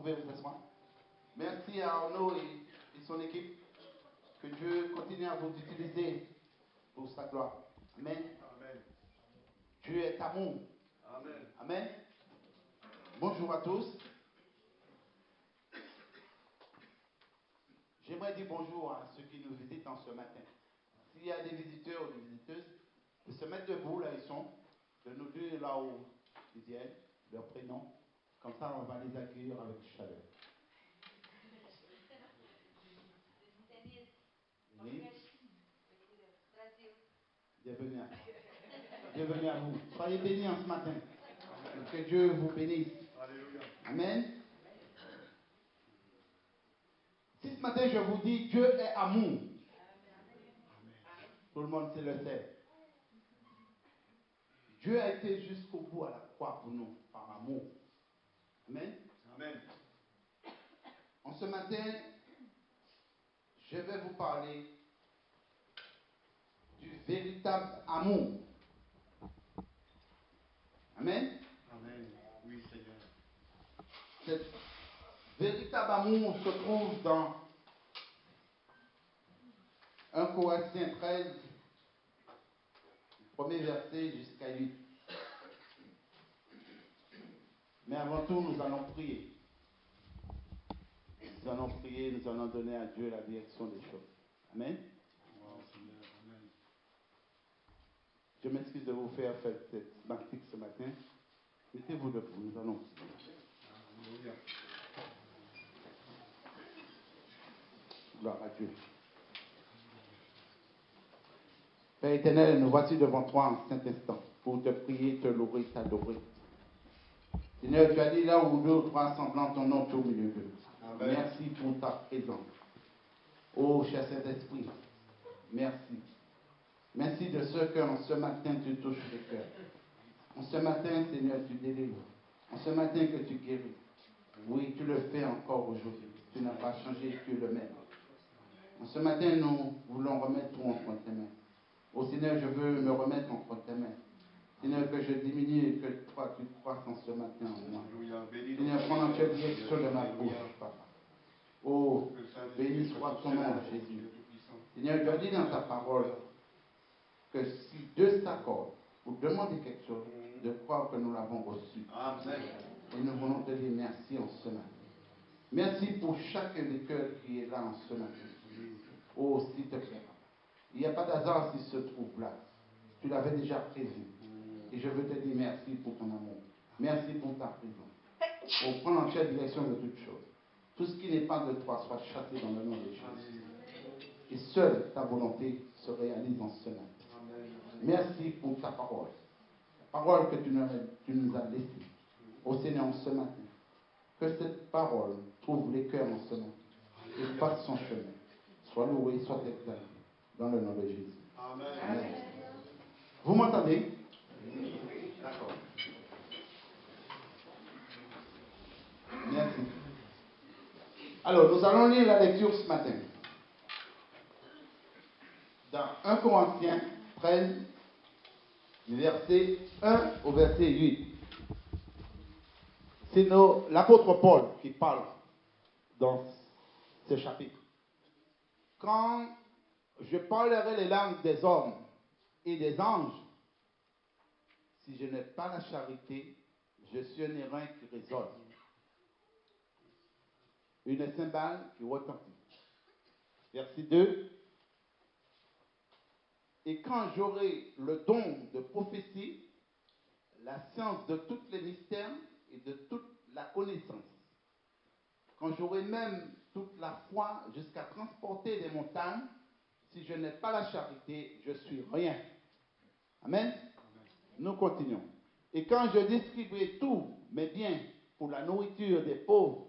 pouvez vous asseoir. Merci à Arnaud et son équipe. Que Dieu continue à vous utiliser pour sa gloire. Amen. Amen. Dieu est amour. Amen. Amen. Bonjour à tous. J'aimerais dire bonjour à ceux qui nous visitent en ce matin. S'il y a des visiteurs ou des visiteuses, de se mettre debout là ils sont, de nous dire là où ils viennent, leur prénom. Comme ça, on va les accueillir avec chaleur. Bienvenue à, bienvenue à vous. Soyez bénis en ce matin. Que Dieu vous bénisse. Alléluia. Amen. Si ce matin je vous dis Dieu est amour, tout le monde sait le sait. Dieu a été jusqu'au bout à la croix pour nous, par amour. Amen. Amen. En ce matin, je vais vous parler du véritable amour. Amen. Amen. Oui, Seigneur. Cet véritable amour se trouve dans 1 Corinthiens 13, premier verset jusqu'à 8. Mais avant tout, nous allons prier. Nous allons prier, nous allons donner à Dieu la direction des choses. Amen. Wow, Seigneur. Amen. Je m'excuse de vous faire cette martique ce matin. Mettez-vous debout, nous allons prier. Alléluia. Gloire à Dieu. Père éternel, nous voici devant toi en cet instant pour te prier, te louer, t'adorer. Seigneur, tu as dit là où deux ou trois semblant ton nom, tu es au milieu d'eux. Amen. Merci pour ta présence. Oh, cher Saint-Esprit, merci. Merci de ce qu'en ce matin, tu touches les cœurs. En ce matin, Seigneur, tu délivres. En ce matin que tu guéris. Oui, tu le fais encore aujourd'hui. Tu n'as pas changé, tu es le même. En ce matin, nous voulons remettre tout entre tes mains. Oh Seigneur, je veux me remettre entre tes mains. Seigneur, que je diminue et que toi, tu croisses en ce matin en moi. Alléluia. Bénis Seigneur, notre prends Seigneur, la direction de ma bouche, Alléluia. Papa. Oh, Que le Saint-Esprit béni soit soit tout ton nom, cela, Jésus. Dieu Tout-Puissant. Seigneur, tu as dit dans ta parole que si Dieu s'accorde pour demander quelque chose, de croire que nous l'avons reçu. Amen. Et nous voulons te dire merci en ce matin. Merci pour chacun des cœurs qui est là en ce matin. Oh, s'il te plaît. Il n'y a pas d'hasard s'il se trouve là. Tu l'avais déjà prévu. Et je veux te dire merci pour ton amour. Merci pour ta présence. Oh, prends l'entière direction de toutes choses. Tout ce qui n'est pas de toi soit chassé dans le nom de Jésus. Et seule ta volonté se réalise en ce matin. Merci pour ta parole. La parole que tu nous as laissée. Au Seigneur, en ce matin. Que cette parole trouve les cœurs en ce matin. Et fasse son chemin. Sois loué, sois exalté. Dans le nom de Jésus. Amen. Amen. Vous m'entendez? D'accord. Merci. Alors, nous allons lire la lecture ce matin. Dans 1 Corinthiens 13, du verset 1 au verset 8. C'est l'apôtre Paul qui parle dans ce chapitre. Quand je parlerai les langues des hommes et des anges, si je n'ai pas la charité, je suis un airain qui résonne, une cymbale qui retentit. Verset 2. Et quand j'aurai le don de prophétie, la science de tous les mystères et de toute la connaissance, quand j'aurai même toute la foi jusqu'à transporter des montagnes, si je n'ai pas la charité, je suis rien. Amen. Nous continuons. Et quand je distribuerai tous mes biens pour la nourriture des pauvres,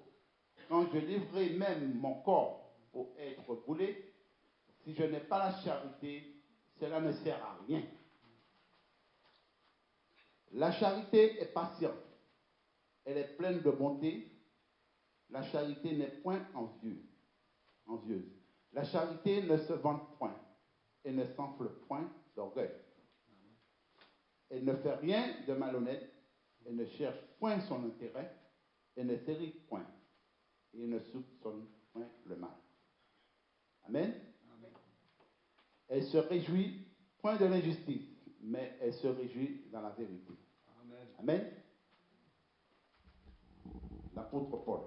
quand je livrerai même mon corps pour être brûlé, si je n'ai pas la charité, cela ne sert à rien. La charité est patiente. Elle est pleine de bonté. La charité n'est point envieuse. La charité ne se vante point et ne s'enfle point d'orgueil. Elle ne fait rien de malhonnête. Elle ne cherche point son intérêt. Elle ne s'irrite point. et ne soupçonne point le mal. Amen. Amen. Elle se réjouit point de l'injustice, mais elle se réjouit dans la vérité. Amen. Amen. L'apôtre Paul.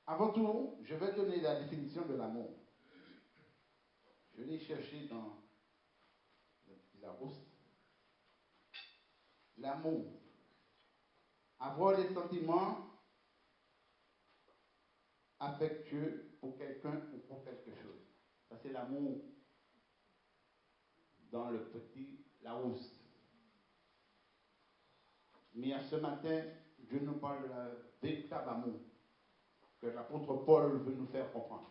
Avant tout, je vais donner la définition de l'amour. Je l'ai cherché dans la rousse. L'amour. Avoir des sentiments affectueux pour quelqu'un ou pour quelque chose. Ça, c'est l'amour dans le petit Larousse. Mais ce matin, Dieu nous parle de la véritable amour que l'apôtre Paul veut nous faire comprendre.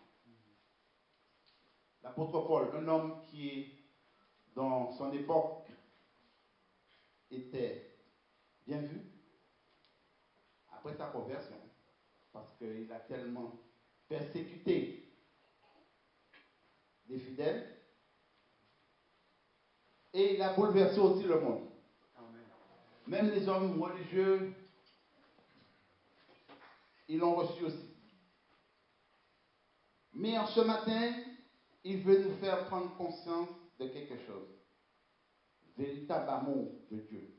L'apôtre Paul, un homme qui, dans son époque, était bien vu après sa conversion, parce qu'il a tellement persécuté les fidèles, et il a bouleversé aussi le monde. Amen. Même les hommes religieux, ils l'ont reçu aussi. Mais en ce matin, il veut nous faire prendre conscience de quelque chose. Véritable amour de Dieu.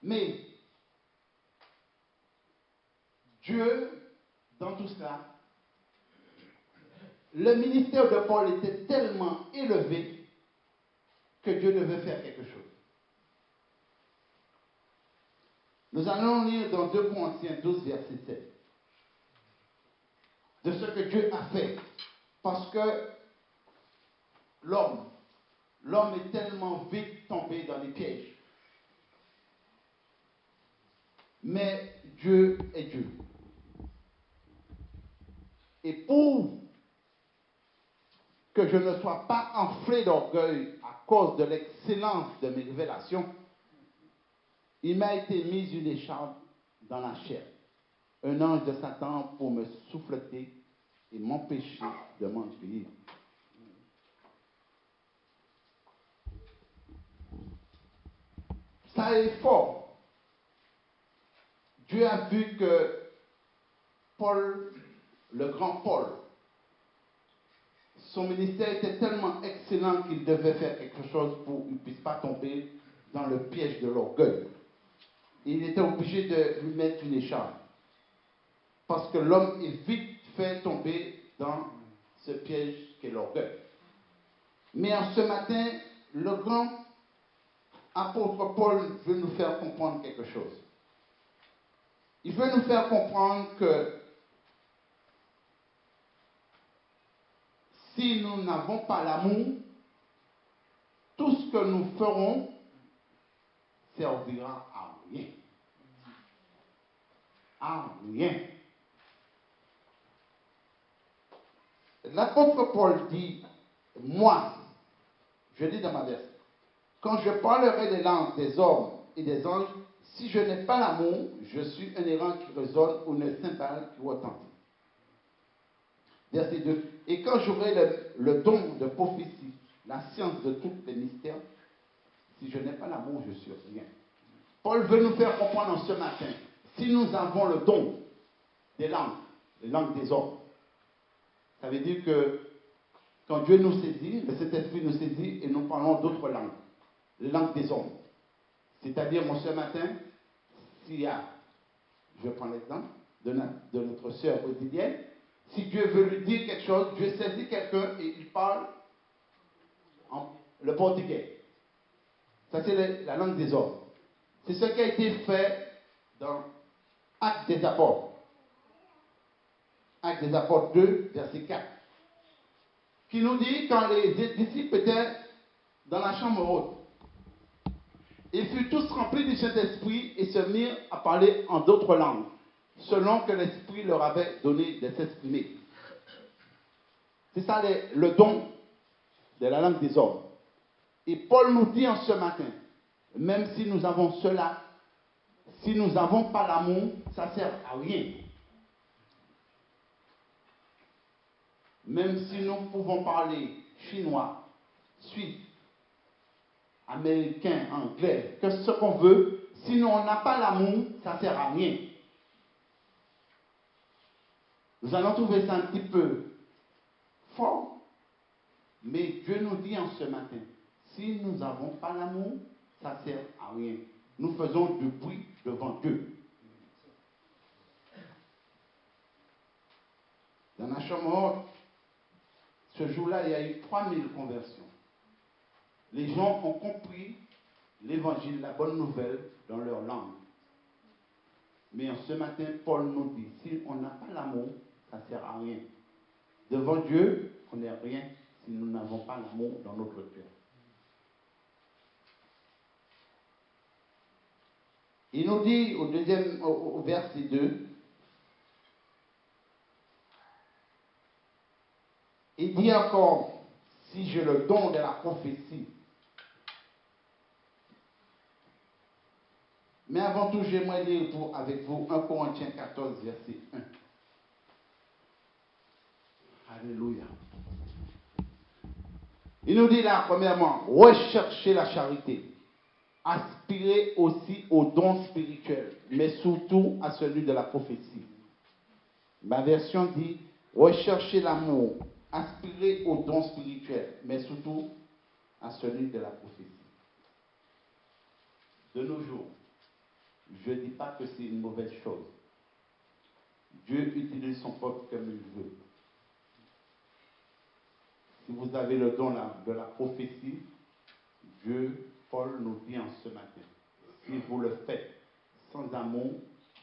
Mais Dieu, dans tout cela, le ministère de Paul était tellement élevé que Dieu devait faire quelque chose. Nous allons lire dans 2 Corinthiens 12, verset 7, de ce que Dieu a fait. Parce que l'homme est tellement vite tombé dans les pièges. Mais Dieu est Dieu. Et pour que je ne sois pas enflé d'orgueil à cause de l'excellence de mes révélations, il m'a été mis une écharpe dans la chair, un ange de Satan pour me souffleter et m'empêcher de m'enfuir. Ça est fort. Dieu a vu que Paul, le grand Paul, son ministère était tellement excellent qu'il devait faire quelque chose pour qu'il ne puisse pas tomber dans le piège de l'orgueil. Il était obligé de lui mettre une écharpe. Parce que l'homme est vite fait tomber dans ce piège qu'est l'orgueil. Mais en ce matin, le grand apôtre Paul veut nous faire comprendre quelque chose. Il veut nous faire comprendre que si nous n'avons pas l'amour, tout ce que nous ferons servira à rien. À rien. L'apôtre Paul dit, moi, je dis dans ma version, quand je parlerai des langues des hommes et des anges, si je n'ai pas l'amour, je suis un errant qui résonne ou une cymbale qui retentit. Verset 2. Et quand j'aurai le don de prophétie, la science de tous les mystères, si je n'ai pas l'amour, je suis rien. Paul veut nous faire comprendre ce matin, si nous avons le don des langues, les langues des hommes, ça veut dire que quand Dieu nous saisit, le Saint-Esprit nous saisit et nous parlons d'autres langues, les langues des hommes. C'est-à-dire, ce matin, s'il y a, je prends l'exemple de notre sœur brésilienne, si Dieu veut lui dire quelque chose, Dieu saisit quelqu'un et il parle le portugais. Ça, c'est la langue des hommes. C'est ce qui a été fait dans Actes des Apôtres. Actes des Apôtres 2, verset 4. Qui nous dit, quand les disciples étaient dans la chambre haute, ils furent tous remplis du Saint-Esprit et se mirent à parler en d'autres langues, selon que l'Esprit leur avait donné de s'exprimer. C'est ça le don de la langue des hommes. Et Paul nous dit en ce matin, même si nous avons cela, si nous n'avons pas l'amour, ça ne sert à rien. Même si nous pouvons parler chinois, suisses, américains, anglais, que ce qu'on veut, sinon on n'a pas l'amour, ça ne sert à rien. Nous allons trouver ça un petit peu fort, mais Dieu nous dit en ce matin, si nous n'avons pas l'amour, ça ne sert à rien. Nous faisons du bruit devant Dieu. Dans la chambre, ce jour-là, il y a eu 3000 conversions. Les gens ont compris l'évangile, la bonne nouvelle, dans leur langue. Mais en ce matin, Paul nous dit, si on n'a pas l'amour, ça ne sert à rien. Devant Dieu, on n'est rien si nous n'avons pas l'amour dans notre cœur. Il nous dit au verset 2, il dit encore, si j'ai le don de la prophétie. Mais avant tout, j'aimerais lire avec vous 1 Corinthiens 14, verset 1. Alléluia. Il nous dit là, premièrement, recherchez la charité. Aspirez aussi aux dons spirituels, mais surtout à celui de la prophétie. Ma version dit, recherchez l'amour, aspirez aux dons spirituels, mais surtout à celui de la prophétie. De nos jours, je ne dis pas que c'est une mauvaise chose. Dieu utilise son peuple comme il veut. Si vous avez le don de la prophétie, Dieu, Paul nous dit en ce matin, si vous le faites sans amour,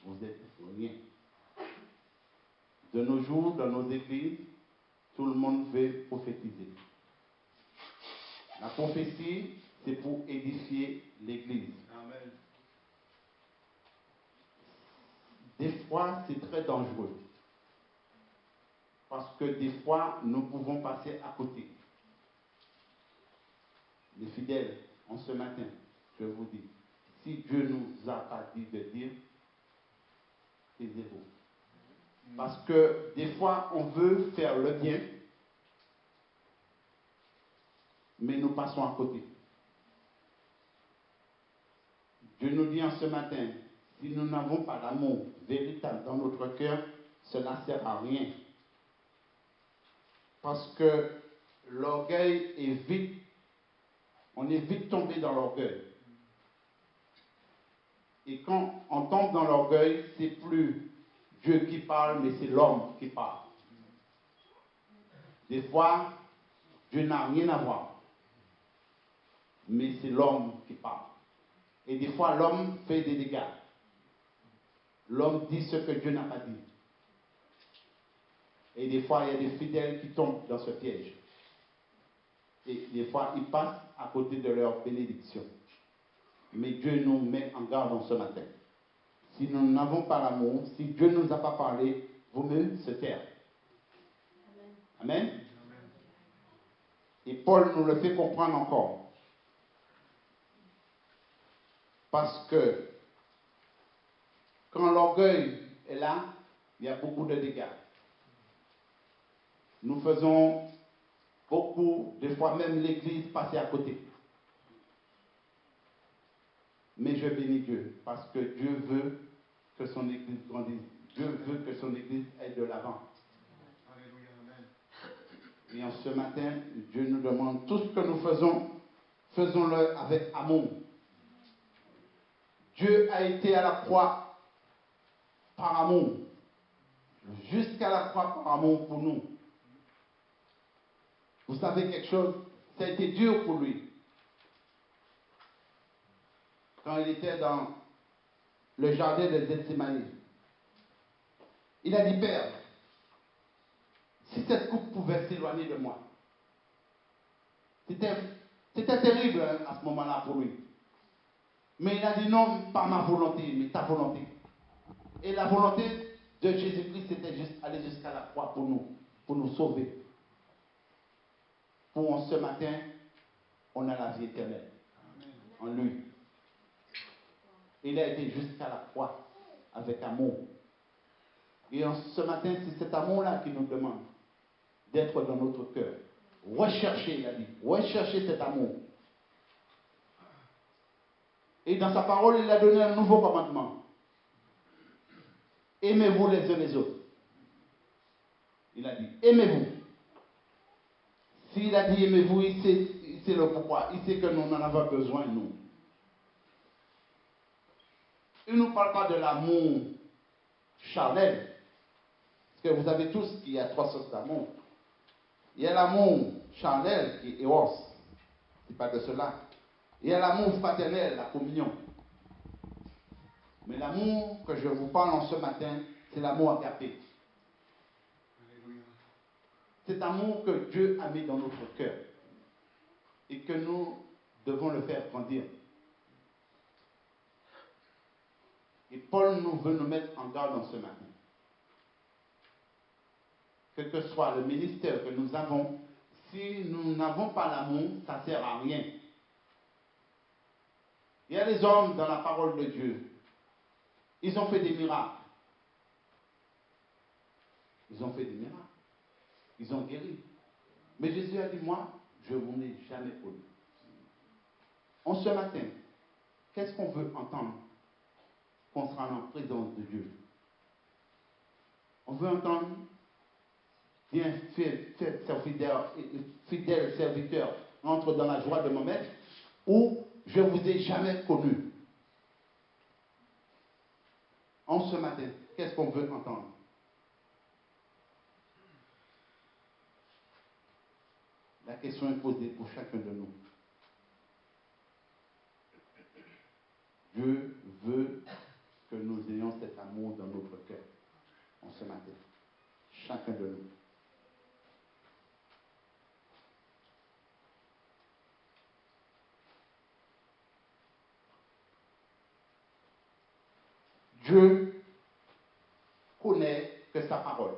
vous êtes rien. De nos jours, dans nos églises, tout le monde veut prophétiser. La prophétie, c'est pour édifier l'église. Amen. Des fois, c'est très dangereux. Parce que des fois, nous pouvons passer à côté. Les fidèles, en ce matin, je vous dis, si Dieu ne nous a pas dit de dire, taisez-vous. Parce que des fois, on veut faire le bien, mais nous passons à côté. Dieu nous dit en ce matin, si nous n'avons pas l'amour véritable dans notre cœur, cela ne sert à rien. Parce que l'orgueil est vite, on est vite tombé dans l'orgueil. Et quand on tombe dans l'orgueil, c'est plus Dieu qui parle, mais c'est l'homme qui parle. Des fois, Dieu n'a rien à voir, mais c'est l'homme qui parle. Et des fois, l'homme fait des dégâts. L'homme dit ce que Dieu n'a pas dit. Et des fois, il y a des fidèles qui tombent dans ce piège. Et des fois, ils passent à côté de leur bénédiction. Mais Dieu nous met en garde en ce matin. Si nous n'avons pas l'amour, si Dieu ne nous a pas parlé, vaut mieux se taire. Amen. Amen. Et Paul nous le fait comprendre encore. Parce que quand l'orgueil est là, il y a beaucoup de dégâts. Nous faisons beaucoup, des fois même l'Église passer à côté. Mais je bénis Dieu, parce que Dieu veut que son Église grandisse. Dieu veut que son Église aille de l'avant. Alléluia, amen. Et en ce matin, Dieu nous demande tout ce que nous faisons, faisons-le avec amour. Dieu a été à la croix par amour. Jusqu'à la croix par amour pour nous. Vous savez quelque chose? Ça a été dur pour lui. Quand il était dans le jardin de Gethsémani, il a dit, Père, si cette coupe pouvait s'éloigner de moi. C'était terrible à ce moment-là pour lui. Mais il a dit, non, pas ma volonté, mais ta volonté. Et la volonté de Jésus-Christ, c'était juste aller jusqu'à la croix pour nous sauver. Pour ce matin, on a la vie éternelle en lui. Il a été jusqu'à la croix avec amour. Et ce matin, c'est cet amour-là qui nous demande d'être dans notre cœur. Recherchez, il a dit. Recherchez cet amour. Et dans sa parole, il a donné un nouveau commandement. Aimez-vous les uns les autres. Il a dit, aimez-vous. S'il a dit aimez-vous, il sait le pourquoi. Il sait que nous en avons besoin, nous. Il ne nous parle pas de l'amour charnel. Parce que vous savez tous qu'il y a trois sortes d'amour. Il y a l'amour charnel qui est Eros. C'est pas de cela. Il y a l'amour fraternel, la communion. Mais l'amour que je vous parle en ce matin, c'est l'amour agapé. Cet amour que Dieu a mis dans notre cœur et que nous devons le faire grandir. Et Paul nous veut nous mettre en garde en ce matin. Quel que soit le ministère que nous avons, si nous n'avons pas l'amour, ça ne sert à rien. Il y a des hommes dans la parole de Dieu. Ils ont fait des miracles. Ils ont fait des miracles. Ils ont guéri. Mais Jésus a dit, moi, je ne vous ai jamais connu. En ce matin, qu'est-ce qu'on veut entendre concernant la présence de Dieu? On veut entendre, viens, fidèle serviteur, entre dans la joie de mon maître, ou je ne vous ai jamais connu. En ce matin, qu'est-ce qu'on veut entendre? La question est posée pour chacun de nous. Dieu veut que nous ayons cet amour dans notre cœur en ce matin. Chacun de nous. Dieu connaît que sa parole.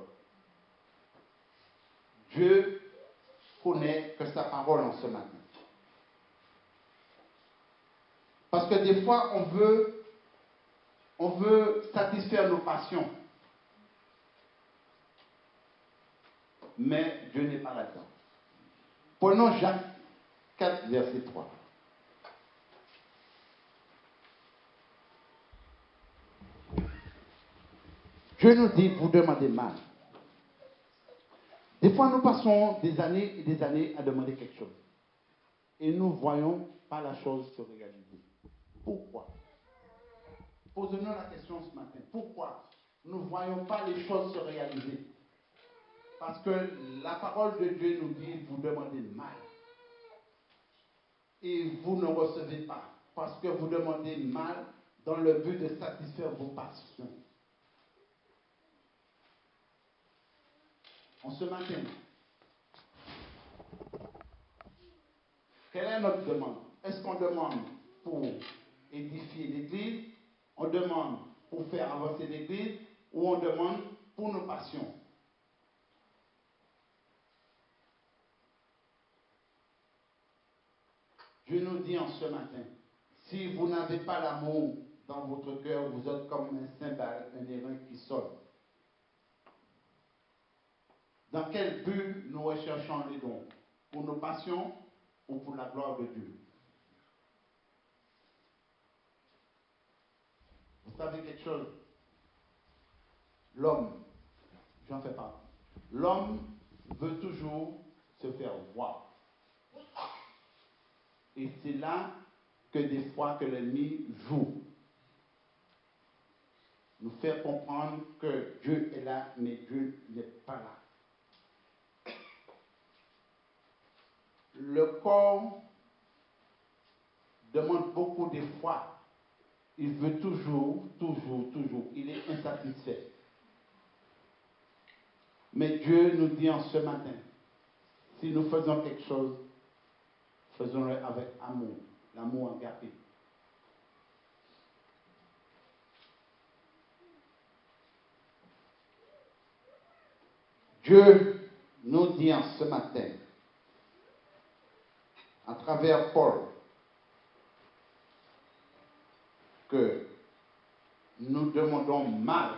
Dieu connaît que sa parole en ce matin. Parce que des fois, on veut satisfaire nos passions. Mais Dieu n'est pas là-dedans. Prenons Jacques 4, verset 3. Dieu nous dit, vous demandez mal. Des fois, nous passons des années et des années à demander quelque chose. Et nous ne voyons pas la chose se réaliser. Pourquoi? Posons-nous la question ce matin. Pourquoi nous ne voyons pas les choses se réaliser? Parce que la parole de Dieu nous dit, vous demandez mal. Et vous ne recevez pas. Parce que vous demandez mal dans le but de satisfaire vos passions. En ce matin, quelle est notre demande? Est-ce qu'on demande pour édifier l'Église? On demande pour faire avancer l'Église? Ou on demande pour nos passions? Dieu nous dit en ce matin, si vous n'avez pas l'amour dans votre cœur, vous êtes comme un cymbale, un airain qui sonne. Dans quel but nous recherchons les dons? Pour nos passions ou pour la gloire de Dieu? Vous savez quelque chose? L'homme, j'en fais pas. L'homme veut toujours se faire voir. Et c'est là que des fois que l'ennemi joue. Nous faire comprendre que Dieu est là, mais Dieu n'est pas là. Le corps demande beaucoup d'efforts. Il veut toujours. Il est insatisfait. Mais Dieu nous dit en ce matin, si nous faisons quelque chose, faisons-le avec amour, l'amour agapé. Dieu nous dit en ce matin, à travers Paul, que nous demandons mal.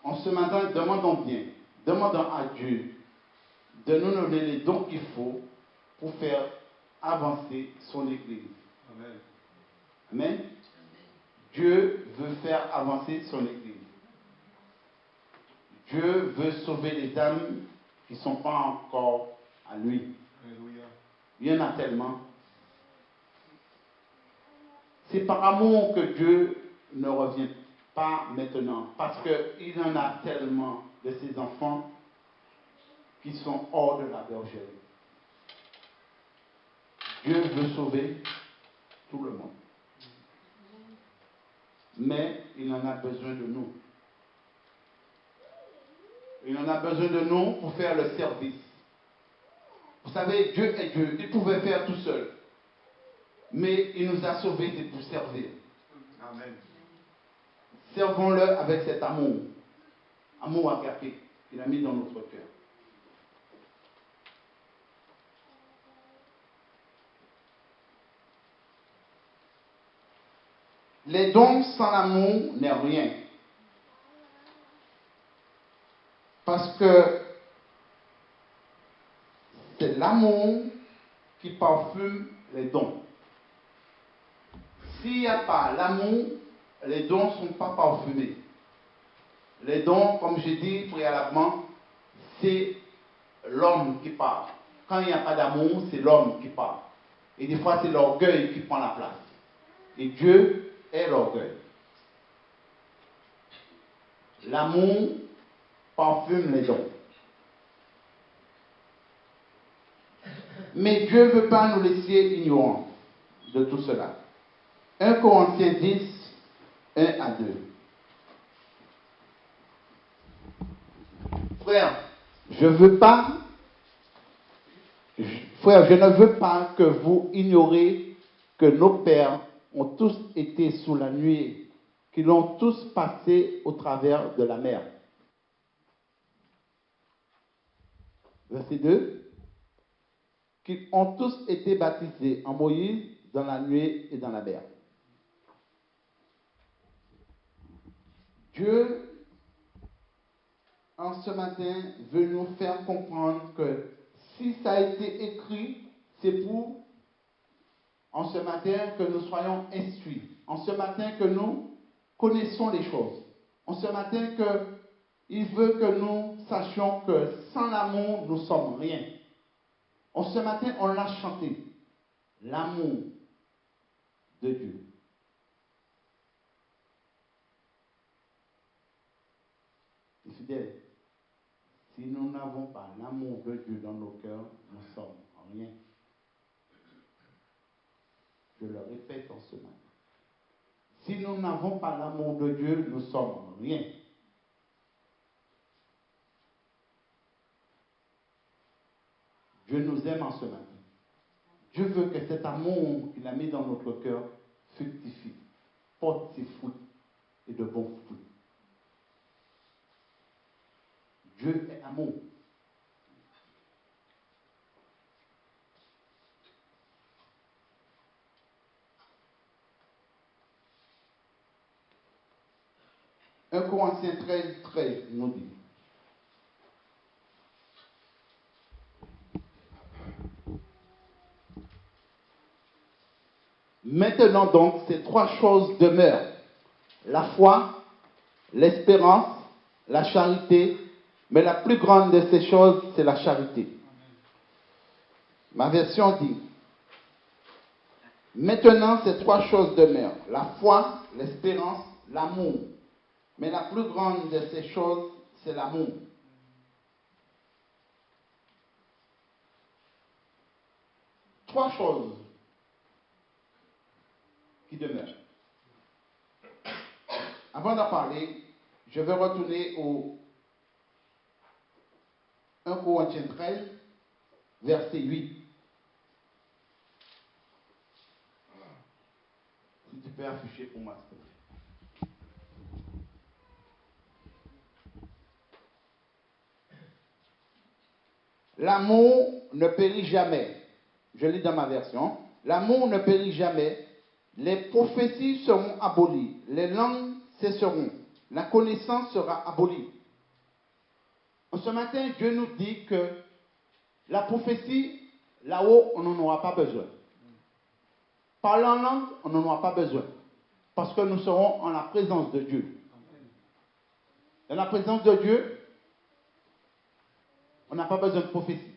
En ce matin, demandons bien. Demandons à Dieu de nous donner les dons qu'il faut pour faire avancer son Église. Amen. Amen. Dieu veut faire avancer son Église. Dieu veut sauver les âmes qui ne sont pas encore à lui. Alléluia. Il y en a tellement. C'est par amour que Dieu ne revient pas maintenant, parce qu'il en a tellement de ses enfants qui sont hors de la bergerie. Dieu veut sauver tout le monde. Mais il en a besoin de nous. Il en a besoin de nous pour faire le service. Vous savez, Dieu est Dieu. Il pouvait faire tout seul. Mais il nous a sauvés, c'est pour servir. Amen. Servons-le avec cet amour. Amour agapé qu'il a mis dans notre cœur. Les dons sans l'amour n'est rien. Parce que c'est l'amour qui parfume les dons. S'il n'y a pas l'amour, les dons ne sont pas parfumés. Les dons, comme j'ai dit préalablement, c'est l'homme qui parle. Quand il n'y a pas d'amour, c'est l'homme qui parle. Et des fois, c'est l'orgueil qui prend la place. Et Dieu est l'orgueil. L'amour parfume les dons. Mais Dieu ne veut pas nous laisser ignorants de tout cela. 1 Corinthiens 10, 1 à 2. Frère, je ne veux pas que vous ignoriez que nos pères ont tous été sous la nuée, qu'ils ont tous passé au travers de la mer. Verset 2. Qu'ils ont tous été baptisés en Moïse, dans la nuée et dans la mer. Dieu, en ce matin, veut nous faire comprendre que si ça a été écrit, c'est pour, en ce matin, que nous soyons instruits. En ce matin, que nous connaissons les choses. En ce matin, il veut que nous sachions que sans l'amour, nous sommes rien. En ce matin, on l'a chanté. L'amour de Dieu. Et fidèles, si nous n'avons pas l'amour de Dieu dans nos cœurs, nous sommes rien. Je le répète en ce matin. Si nous n'avons pas l'amour de Dieu, nous sommes rien. Dieu nous aime en ce matin. Dieu veut que cet amour qu'il a mis dans notre cœur fructifie, porte ses fruits et de bons fruits. Dieu est amour. Un Corinthiens 13, 13 nous dit. Maintenant donc, ces trois choses demeurent. La foi, l'espérance, la charité, mais la plus grande de ces choses, c'est la charité. Ma version dit, maintenant ces trois choses demeurent. La foi, l'espérance, l'amour. Mais la plus grande de ces choses, c'est l'amour. Trois choses qui demeurent. Avant d'en parler, je vais retourner au 1 Corinthiens 13, verset 8. Si tu peux afficher pour moi, s'il te plaît. L'amour ne périt jamais. Je lis dans ma version. L'amour ne périt jamais. Les prophéties seront abolies. Les langues cesseront. La connaissance sera abolie. En ce matin, Dieu nous dit que La prophétie, là-haut, on n'en aura pas besoin. Parler en langue, on n'en aura pas besoin. Parce que nous serons en la présence de Dieu. Dans la présence de Dieu, on n'a pas besoin de prophétie.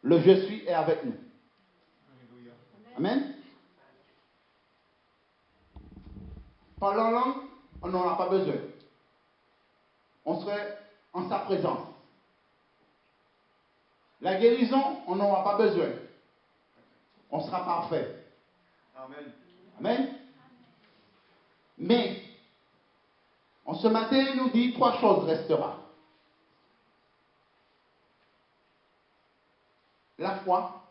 Le je suis est avec nous. Amen. Parler en langue, on n'en aura pas besoin. On serait en sa présence. La guérison, on n'en aura pas besoin. On sera parfait. Amen. Amen. Mais, en ce matin, il nous dit 3 choses restera. La foi,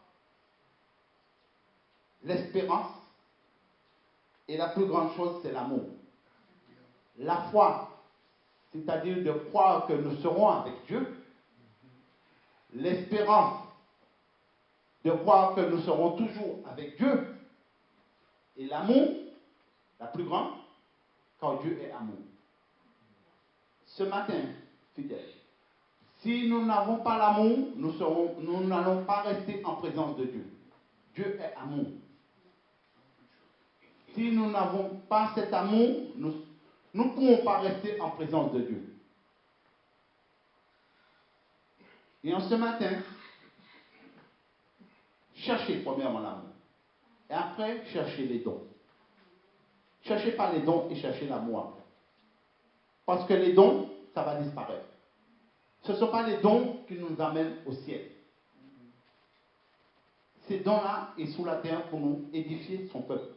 l'espérance, et la plus grande chose, c'est l'amour. La foi, c'est-à-dire de croire que nous serons avec Dieu. L'espérance, de croire que nous serons toujours avec Dieu. Et l'amour, la plus grande, car Dieu est amour. Ce matin, fidèles, si nous n'avons pas l'amour, nous n'allons pas rester en présence de Dieu. Dieu est amour. Si nous n'avons pas cet amour, nous ne pouvons pas rester en présence de Dieu. Et en ce matin, cherchez premièrement l'amour. Et après, cherchez les dons. Cherchez pas les dons et cherchez l'amour après. Parce que les dons, ça va disparaître. Ce ne sont pas les dons qui nous amènent au ciel. Ces dons-là sont sous la terre pour nous édifier son peuple.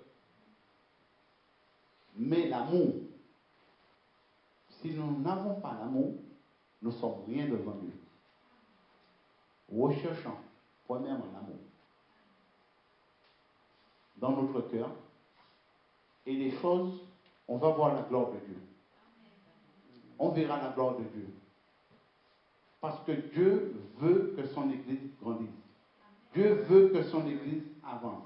Mais l'amour, si nous n'avons pas l'amour, nous ne sommes rien devant Dieu. Recherchons premièrement l'amour dans notre cœur et les choses, on va voir la gloire de Dieu. On verra la gloire de Dieu. Parce que Dieu veut que son Église grandisse. Dieu veut que son Église avance.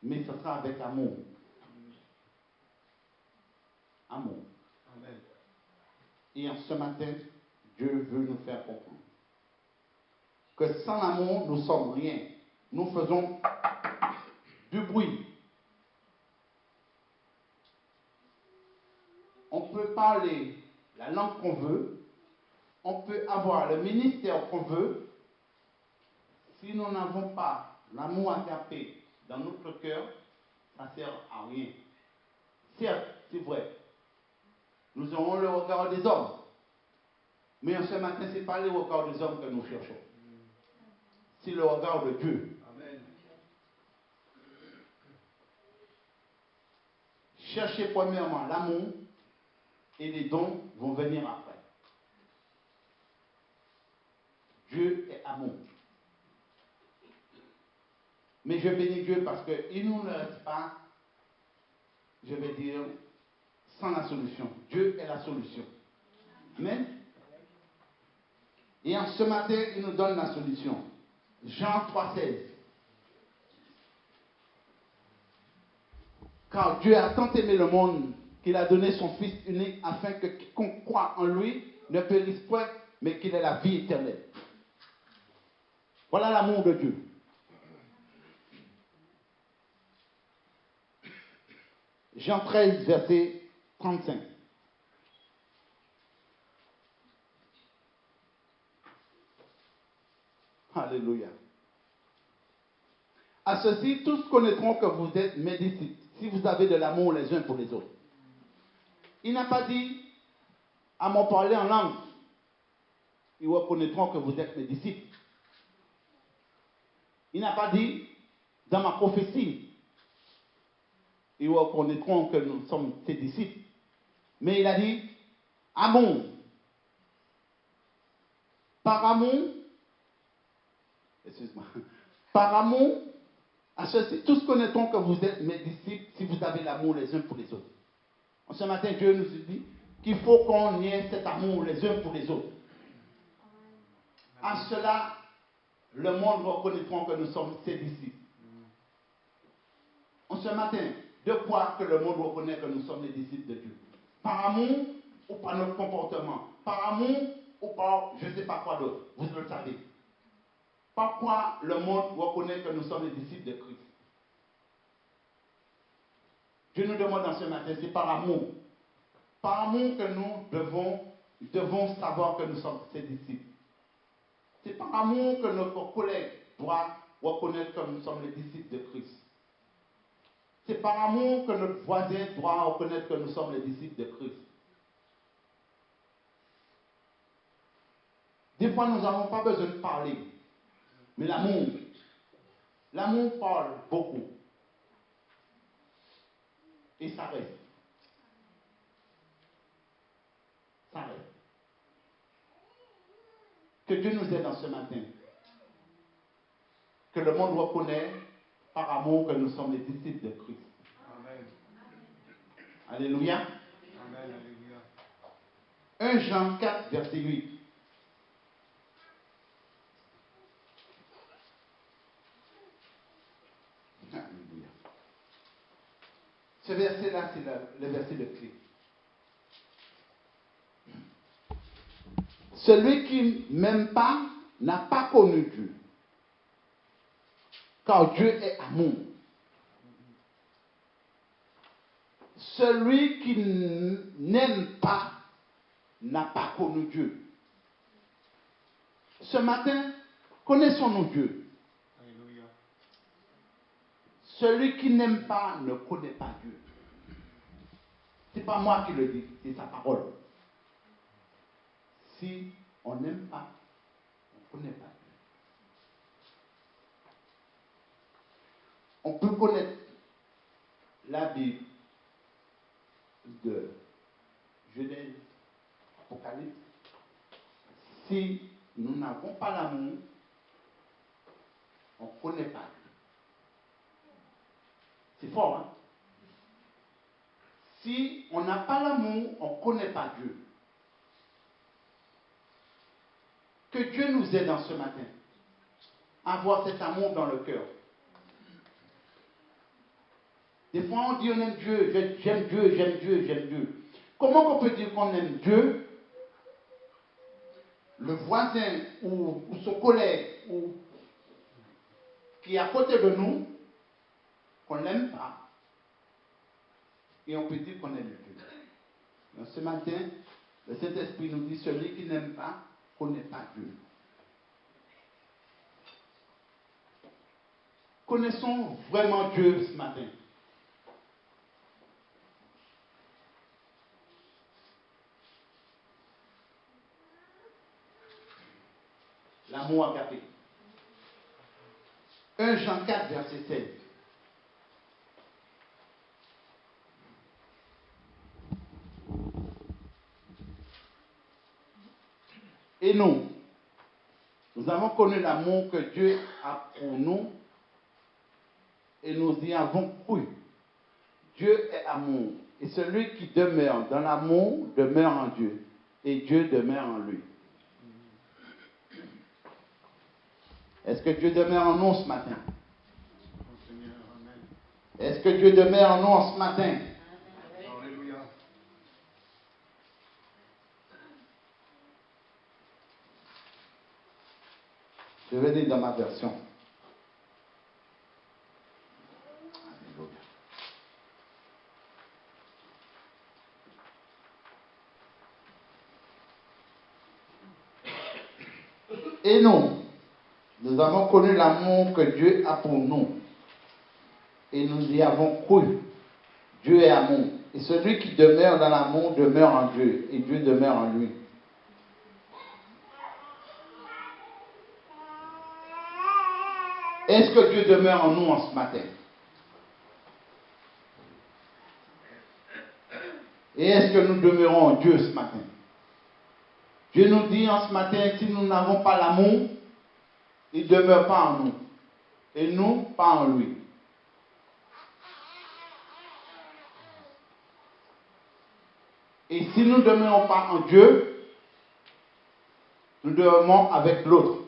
Mais ce sera avec amour. Amour. Amen. Et en ce matin, Dieu veut nous faire comprendre que sans l'amour, nous ne sommes rien. Nous faisons du bruit. On peut parler la langue qu'on veut. On peut avoir le ministère qu'on veut. Si nous n'avons pas l'amour agapé dans notre cœur, ça ne sert à rien. Certes, c'est vrai. Nous aurons le regard des hommes. Mais ce matin, ce n'est pas le regard des hommes que nous cherchons. C'est le regard de Dieu. Amen. Cherchez premièrement l'amour et les dons vont venir après. Dieu est amour. Mais je bénis Dieu parce qu'il ne nous laisse pas, je vais dire, sans la solution. Dieu est la solution. Amen. Et en ce matin, il nous donne la solution. Jean 3,16. Car Dieu a tant aimé le monde qu'il a donné son Fils unique afin que quiconque croit en lui ne périsse point, mais qu'il ait la vie éternelle. Voilà l'amour de Dieu. Jean 13, verset 35. Alléluia. À ceci, tous connaîtront que vous êtes mes disciples, si vous avez de l'amour les uns pour les autres. Il n'a pas dit, à m'en parler en langue, ils reconnaîtront que vous êtes mes disciples. Il n'a pas dit, dans ma prophétie, ils reconnaîtront que nous sommes ses disciples. Mais il a dit, amour. Par amour, excuse-moi, par amour, à ceci, tous connaîtront que vous êtes mes disciples si vous avez l'amour les uns pour les autres. En ce matin, Dieu nous dit qu'il faut qu'on ait cet amour les uns pour les autres. À cela, le monde reconnaîtra que nous sommes ses disciples. En ce matin, de quoi que le monde reconnaît que nous sommes les disciples de Dieu? Par amour ou par notre comportement? Par amour ou par je ne sais pas quoi d'autre. Vous le savez. Par quoi le monde reconnaît que nous sommes les disciples de Christ? Dieu nous demande dans ce matin, c'est par amour. Par amour que nous devons savoir que nous sommes ses disciples. C'est par amour que notre collègue doit reconnaître que nous sommes les disciples de Christ. C'est par amour que notre voisin doit reconnaître que nous sommes les disciples de Christ. Des fois, nous n'avons pas besoin de parler. Mais l'amour parle beaucoup. Et ça reste. Ça reste. Que Dieu nous aide dans ce matin. Que le monde reconnaisse par amour que nous sommes les disciples de Christ. Amen. Alléluia. Amen. Alléluia. 1 Jean 4, verset 8. Alléluia. Ce verset-là, c'est le verset de clé. Celui qui n'aime pas n'a pas connu Dieu. Car Dieu est amour. Celui qui n'aime pas n'a pas connu Dieu. Ce matin, connaissons-nous Dieu. Alléluia. Celui qui n'aime pas ne connaît pas Dieu. Ce n'est pas moi qui le dis, c'est sa parole. Si on n'aime pas, on ne connaît pas Dieu. On peut connaître la Bible de Genèse, Apocalypse. Si nous n'avons pas l'amour, on ne connaît pas Dieu. C'est fort, hein? Si on n'a pas l'amour, on ne connaît pas Dieu. Que Dieu nous aide dans ce matin à avoir cet amour dans le cœur. Des fois, on dit on aime Dieu, j'aime Dieu, j'aime Dieu, j'aime Dieu. Comment on peut dire qu'on aime Dieu? Le voisin ou son collègue ou qui est à côté de nous, qu'on n'aime pas. Et on peut dire qu'on aime Dieu. Donc, ce matin, le Saint-Esprit nous dit celui qui n'aime pas, connaît pas Dieu. Connaissons vraiment Dieu ce matin. L'amour agapé. 1 Jean 4, verset 16. Et nous avons connu l'amour que Dieu a pour nous et nous y avons cru. Dieu est amour. Et celui qui demeure dans l'amour demeure en Dieu. Et Dieu demeure en lui. Est-ce que Dieu demeure en nous ce matin? Est-ce que Dieu demeure en nous ce matin? Alléluia. Je vais lire dans ma version. Et nous avons connu l'amour que Dieu a pour nous. Et nous y avons cru. Dieu est amour. Et celui qui demeure dans l'amour demeure en Dieu. Et Dieu demeure en lui. Est-ce que Dieu demeure en nous en ce matin? Et est-ce que nous demeurons en Dieu ce matin? Dieu nous dit en ce matin, si nous n'avons pas l'amour, il ne demeure pas en nous. Et nous, pas en lui. Et si nous ne demeurons pas en Dieu, nous demeurons avec l'autre,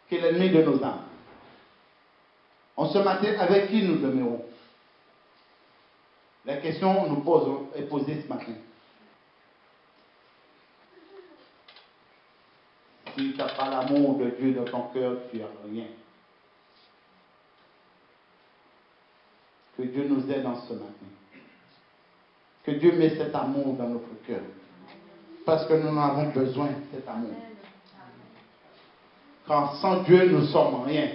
qui est l'ennemi de nos âmes. En ce matin, avec qui nous demeurons? La question est posée ce matin. Si tu n'as pas l'amour de Dieu dans ton cœur, tu n'as rien. Que Dieu nous aide en ce matin. Que Dieu mette cet amour dans notre cœur. Parce que nous en avons besoin, cet amour. Car sans Dieu, nous ne sommes rien.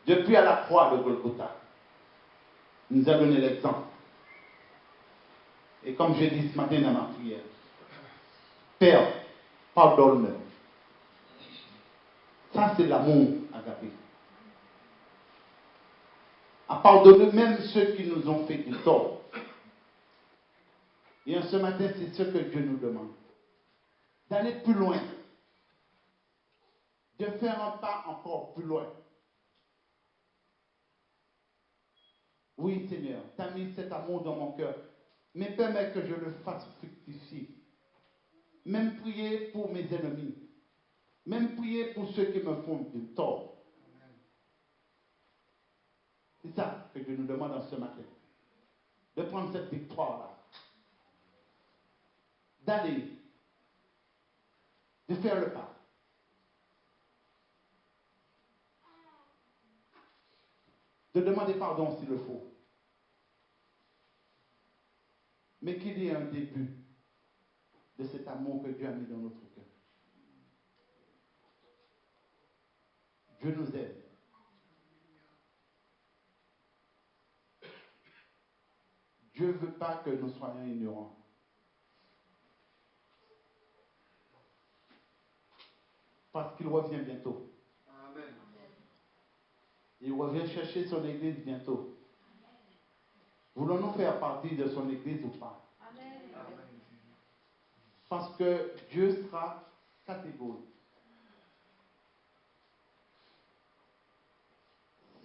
Depuis à la croix de Golgotha, il nous a donné l'exemple. Et comme j'ai dit ce matin dans ma prière, Père, pardonne-moi. Ça, c'est l'amour agapé. À pardonner même ceux qui nous ont fait du tort. Et en ce matin, c'est ce que Dieu nous demande. D'aller plus loin. De faire un pas encore plus loin. Oui, Seigneur, tu as mis cet amour dans mon cœur. Mais permets que je le fasse fructifier. Même prier pour mes ennemis. Même prier pour ceux qui me font du tort. C'est ça que Dieu nous demande en ce matin. De prendre cette victoire-là. D'aller. De faire le pas. De demander pardon s'il le faut. Mais qu'il y ait un début de cet amour que Dieu a mis dans notre cœur. Dieu nous aide. Dieu ne veut pas que nous soyons ignorants. Parce qu'il revient bientôt. Amen. Il revient chercher son église bientôt. Voulons-nous faire partie de son église ou pas? Amen. Parce que Dieu sera catégorique.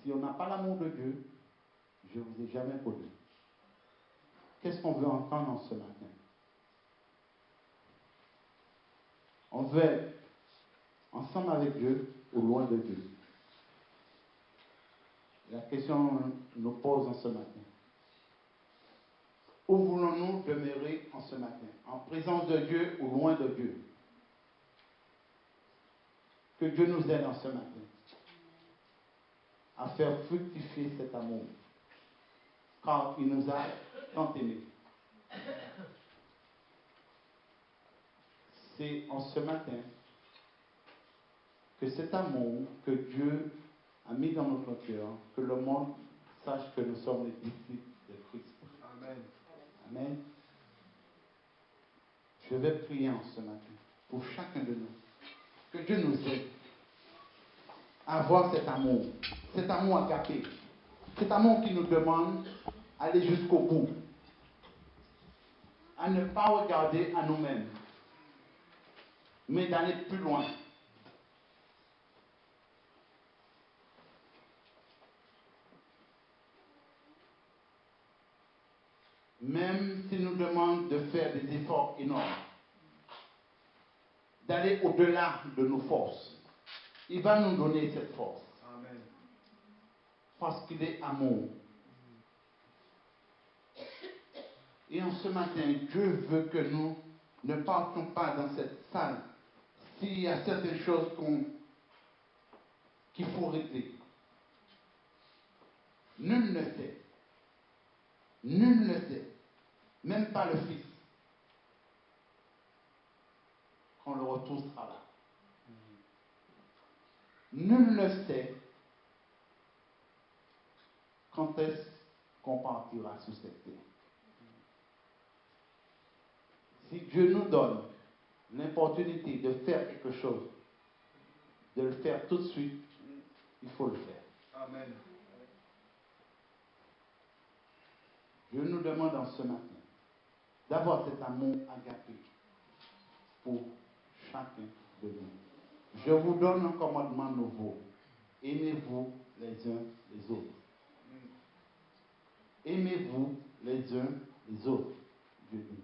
Si on n'a pas l'amour de Dieu, je ne vous ai jamais connu. Qu'est-ce qu'on veut entendre en ce matin? On veut être ensemble avec Dieu ou loin de Dieu? La question nous pose en ce matin. Où voulons-nous demeurer en ce matin? En présence de Dieu ou loin de Dieu? Que Dieu nous aide en ce matin à faire fructifier cet amour. Car il nous a tant aimés. C'est en ce matin que cet amour que Dieu a mis dans notre cœur, que le monde sache que nous sommes les disciples de Christ. Amen. Amen. Je vais prier en ce matin pour chacun de nous. Que Dieu nous aide à avoir cet amour agapé, cet amour qui nous demande d'aller jusqu'au bout, à ne pas regarder à nous-mêmes, mais d'aller plus loin. Même s'il nous demande de faire des efforts énormes, d'aller au-delà de nos forces, il va nous donner cette force. Amen. Parce qu'il est amour. Et en ce matin, Dieu veut que nous ne partons pas dans cette salle s'il y a certaines choses qu'il faut régler. Nul ne sait. Nul ne sait. Même pas le Fils. Qu'on le retrouve sera là. Nul ne sait quand est-ce qu'on partira sur cette terre. Si Dieu nous donne l'opportunité de faire quelque chose, de le faire tout de suite, il faut le faire. Amen. Dieu nous demande en ce matin d'avoir cet amour agapé pour chacun de nous. Je vous donne un commandement nouveau. Aimez-vous les uns les autres. Aimez-vous les uns les autres. Dieu dit.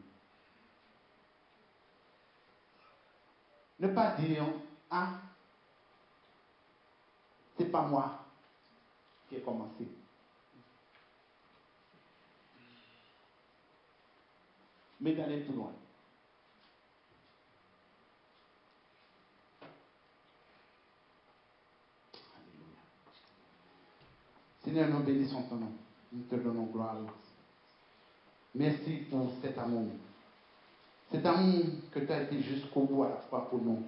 Ne pas dire, ah, c'est pas moi qui ai commencé. Mais d'aller plus loin. Seigneur, nous bénissons ton nom. Nous te donnons gloire. Merci pour cet amour. Cet amour que tu as été jusqu'au bout à la croix pour nous.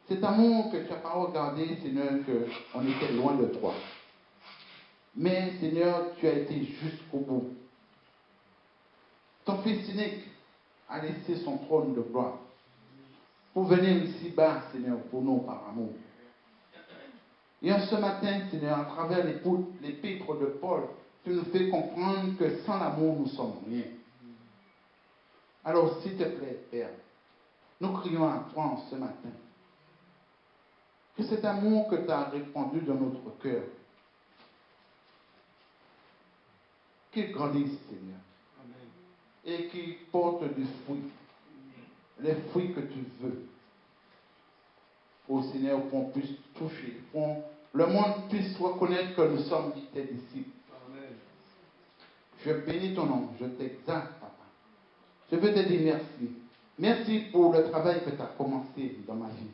Cet amour que tu n'as pas regardé, Seigneur, qu'on était loin de toi. Mais, Seigneur, tu as été jusqu'au bout. Ton fils unique a laissé son trône de gloire pour venir ici-bas, Seigneur, pour nous par amour. Et en ce matin, Seigneur, à travers l'épître de Paul, tu nous fais comprendre que sans l'amour, nous sommes rien. Alors, s'il te plaît, Père, nous crions à toi en ce matin. Que cet amour que tu as répandu dans notre cœur, qu'il grandisse, Seigneur, et qu'il porte du fruit, les fruits que tu veux. Ô Seigneur, qu'on puisse toucher, qu'on le monde puisse reconnaître que nous sommes tes disciples. Amen. Je bénis ton nom, je t'exalte, Papa. Je veux te dire merci. Merci pour le travail que tu as commencé dans ma vie.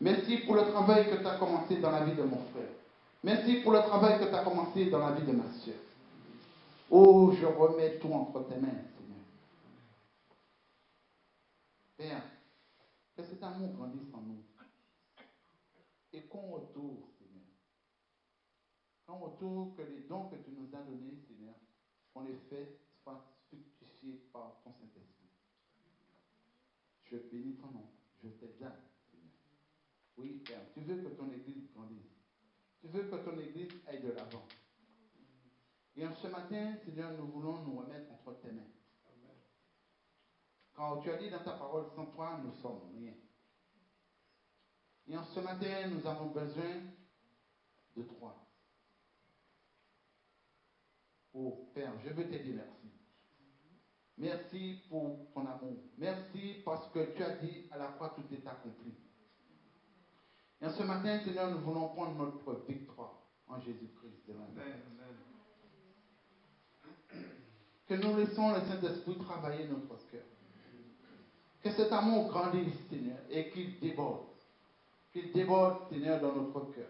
Merci pour le travail que tu as commencé dans la vie de mon frère. Merci pour le travail que tu as commencé dans la vie de ma soeur. Oh, je remets tout entre tes mains, Seigneur. Père, que cet amour grandisse en nous. Et qu'on retourne, Seigneur. Qu'on retourne que les dons que tu nous as donnés, Seigneur, qu'on les fasse fructifier par ton Saint-Esprit. Je bénis ton nom. Je t'exalte, Seigneur. Oui, Père, tu veux que ton Église grandisse. Tu veux que ton Église aille de l'avant. Et en ce matin, Seigneur, nous voulons nous remettre entre tes mains. Quand tu as dit dans ta parole, sans toi, nous sommes rien. Et en ce matin, nous avons besoin de toi. Oh Père, je veux te dire merci. Merci pour ton amour. Merci parce que tu as dit à la croix tout est accompli. Et en ce matin, Seigneur, nous voulons prendre notre victoire en Jésus-Christ de Nazareth. Que nous laissons le Saint-Esprit travailler notre cœur. Que cet amour grandisse, Seigneur, et qu'il déborde. Qu'il déborde, Seigneur, dans notre cœur.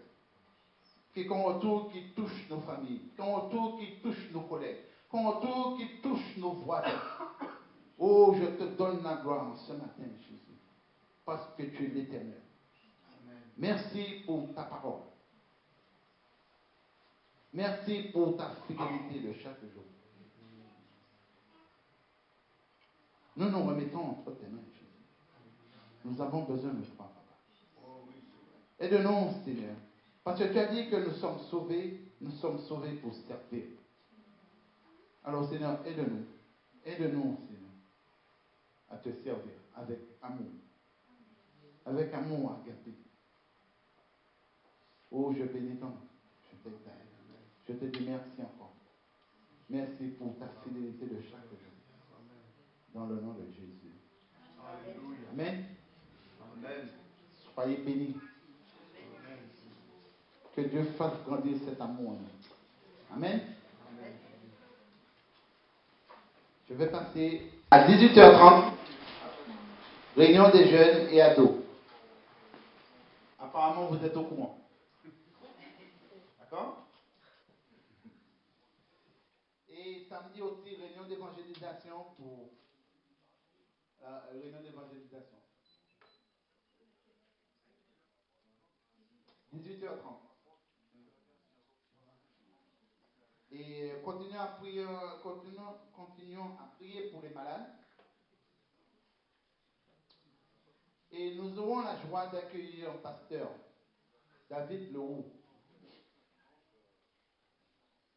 Qu'on retourne qui touche nos familles. Qu'on retourne qui touche nos collègues. Qu'on retourne qui touche nos voisins. Oh, je te donne la gloire ce matin, Jésus. Parce que tu es l'Éternel. Merci pour ta parole. Merci pour ta fidélité de chaque jour. Nous nous remettons entre tes mains, Jésus. Nous avons besoin de toi, Papa. Aide-nous, Seigneur. Parce que tu as dit que nous sommes sauvés pour servir. Alors, Seigneur, aide-nous. Aide-nous, Seigneur, à te servir avec amour. Avec amour agapé. Oh, je bénis ton nom. Je t'exalte. Je te dis merci encore. Merci pour ta fidélité de chaque jour. Dans le nom de Jésus. Amen. Amen. Soyez bénis. Que Dieu fasse grandir cet amour en nous. Amen. Je vais passer à 18h30. Réunion des jeunes et ados. Apparemment, vous êtes au courant. D'accord? Et samedi aussi, réunion d'évangélisation pour la réunion d'évangélisation. 18h30. Et continuons à prier pour les malades. Et nous aurons la joie d'accueillir un pasteur, David Leroux.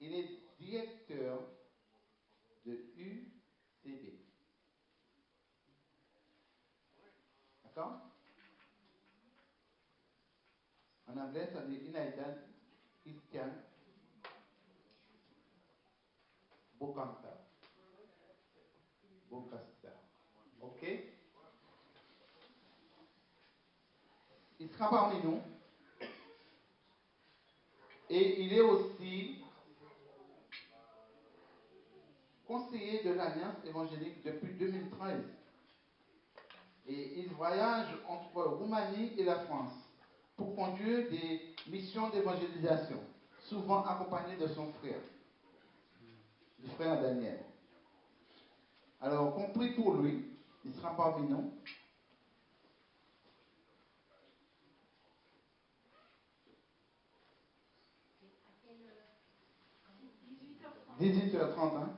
Il est directeur de UCB. D'accord? En anglais, ça dit United Christian Bokanta. Bokasta. OK? Il sera parmi nous. Et il est aussi conseiller de l'Alliance évangélique depuis 2013. Et il voyage entre Roumanie et la France pour conduire des missions d'évangélisation. souvent accompagné de son frère, du frère Daniel. Alors, qu'on prie pour lui, il sera parmi nous. – 18h30, hein?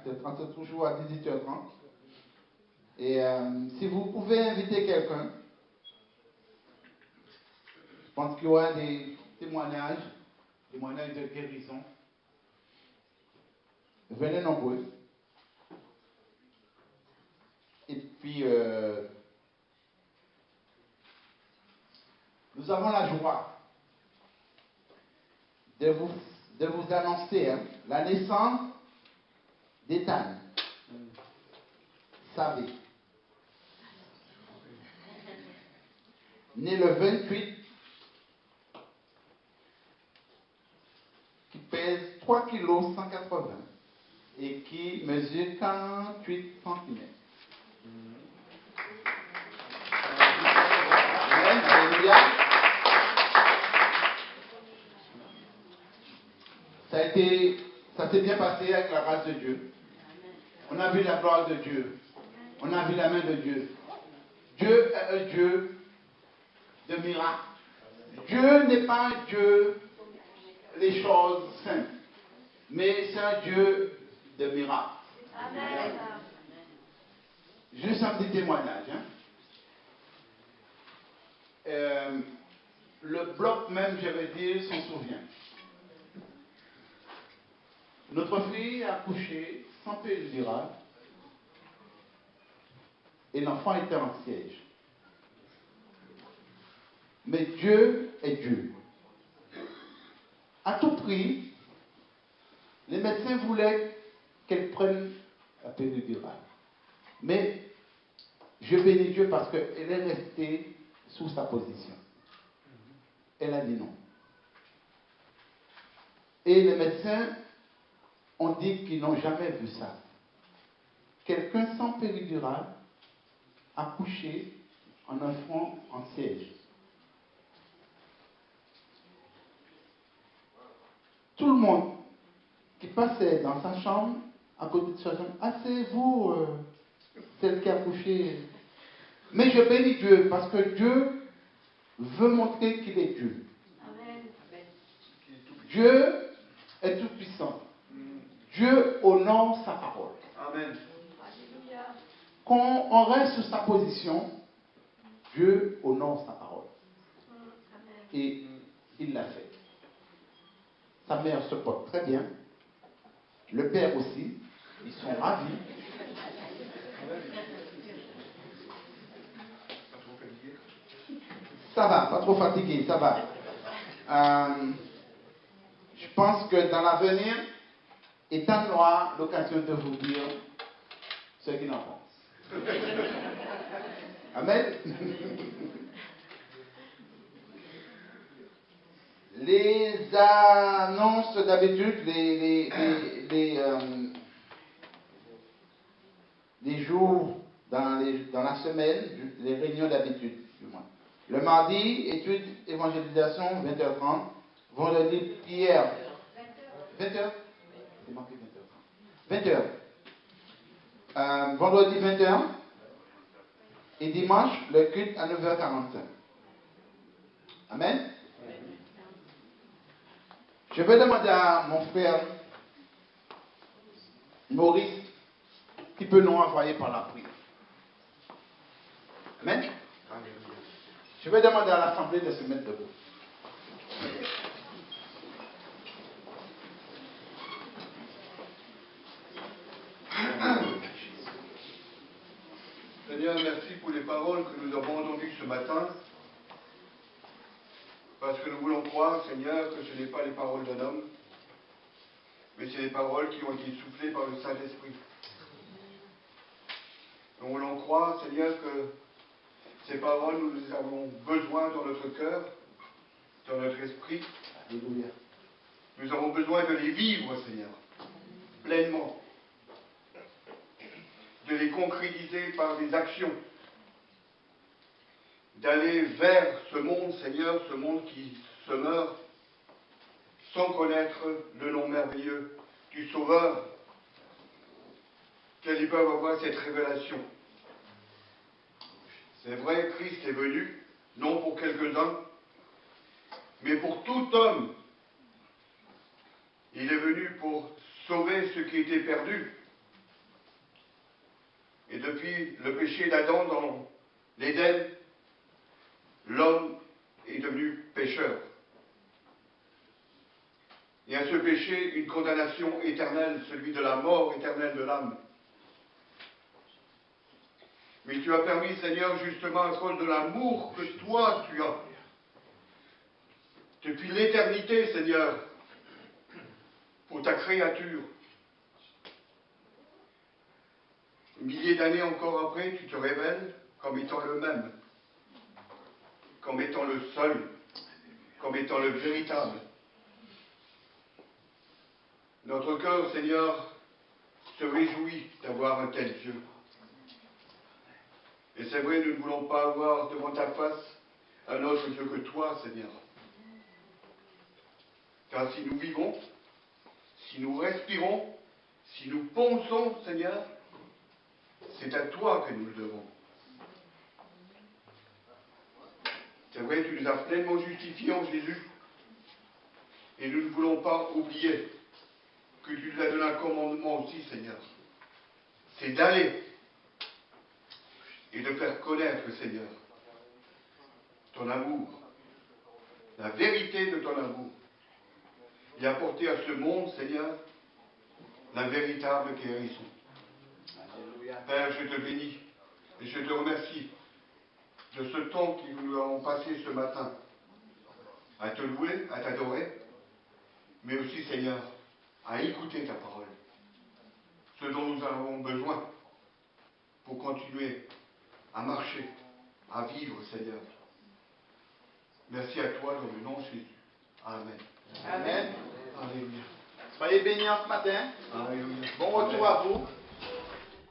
C'est toujours à 18h30. Et si vous pouvez inviter quelqu'un, je pense qu'il y aura des témoignages de guérison. Venez nombreux. Et puis, nous avons la joie de vous annoncer la naissance d'Ethan. Savez. Né le 28, qui pèse 3 kg 180 et qui mesure 48 cm. Amen, alléluia. Ça s'est bien passé avec la grâce de Dieu. On a vu la gloire de Dieu. On a vu la main de Dieu. Dieu est un Dieu de miracles. Dieu n'est pas un Dieu les choses simples, mais c'est un Dieu de miracles. Amen. Juste un petit témoignage. Le bloc même, je veux dire, s'en souvient. Notre fille a accouché sans péridurale et l'enfant était en siège. Mais Dieu est Dieu. À tout prix, les médecins voulaient qu'elle prenne la péridurale. Mais je bénis Dieu parce qu'elle est restée sous sa position. Elle a dit non. Et les médecins ont dit qu'ils n'ont jamais vu ça. Quelqu'un sans péridurale accouché en enfant en siège. Tout le monde qui passait dans sa chambre, à côté de sa chambre, asseyez-vous, celle qui a accouché. Mais je bénis Dieu parce que Dieu veut montrer qu'il est Dieu. Amen. Dieu est tout puissant. Dieu honore sa parole. Amen. Quand on reste sur sa position, Dieu honore sa parole. Et il l'a fait. Sa mère se porte très bien. Le père aussi. Ils sont ravis. Ça va, pas trop fatigué, ça va. Je pense que dans l'avenir, Ethan aura l'occasion de vous dire ce qu'il en pense. Amen. Les annonces d'habitude, les jours dans la semaine, les réunions d'habitude, du moins. Le mardi, étude évangélisation, 20h30. Vendredi, prière. 20h. C'est marqué 20h30. 20h. Vendredi, 20h. Et dimanche, le culte à 9h45. Amen. Je vais demander à mon frère Maurice qui peut nous envoyer par la prière. Amen. Je vais demander à l'Assemblée de se mettre debout. Seigneur, merci pour les paroles que nous avons entendues ce matin. Parce que nous voulons croire, Seigneur, que ce n'est pas les paroles d'un homme, mais c'est les paroles qui ont été soufflées par le Saint-Esprit. Nous voulons croire, Seigneur, que ces paroles, nous les avons besoin dans notre cœur, dans notre esprit. Alléluia. Nous avons besoin de les vivre, Seigneur, pleinement. De les concrétiser par des actions. D'aller vers ce monde, Seigneur, ce monde qui se meurt, sans connaître le nom merveilleux du Sauveur, qu'ils peuvent avoir cette révélation. C'est vrai, Christ est venu, non pour quelques-uns, mais pour tout homme. Il est venu pour sauver ceux qui étaient perdus. Et depuis le péché d'Adam dans l'Éden, l'homme est devenu pécheur. Et à ce péché, une condamnation éternelle, celui de la mort éternelle de l'âme. Mais tu as permis, Seigneur, justement à cause de l'amour que toi tu as. Depuis l'éternité, Seigneur, pour ta créature. Milliers d'années encore après, tu te révèles comme étant le même, comme étant le seul, comme étant le véritable. Notre cœur, Seigneur, se réjouit d'avoir un tel Dieu. Et c'est vrai, nous ne voulons pas avoir devant ta face un autre Dieu que toi, Seigneur. Car si nous vivons, si nous respirons, si nous pensons, Seigneur, c'est à toi que nous le devons. C'est vrai, tu nous as pleinement justifiés en Jésus. Et nous ne voulons pas oublier que tu nous as donné un commandement aussi, Seigneur. C'est d'aller et de faire connaître, Seigneur, ton amour, la vérité de ton amour, et apporter à ce monde, Seigneur, la véritable guérison. Père, je te bénis et je te remercie de ce temps que nous avons passé ce matin à te louer, à t'adorer, mais aussi, Seigneur, à écouter ta parole, ce dont nous avons besoin pour continuer à marcher, à vivre, Seigneur. Merci à toi dans le nom de Jésus. Amen. Amen. Alléluia. Soyez bénis en ce matin. Alléluia. Bon retour à vous.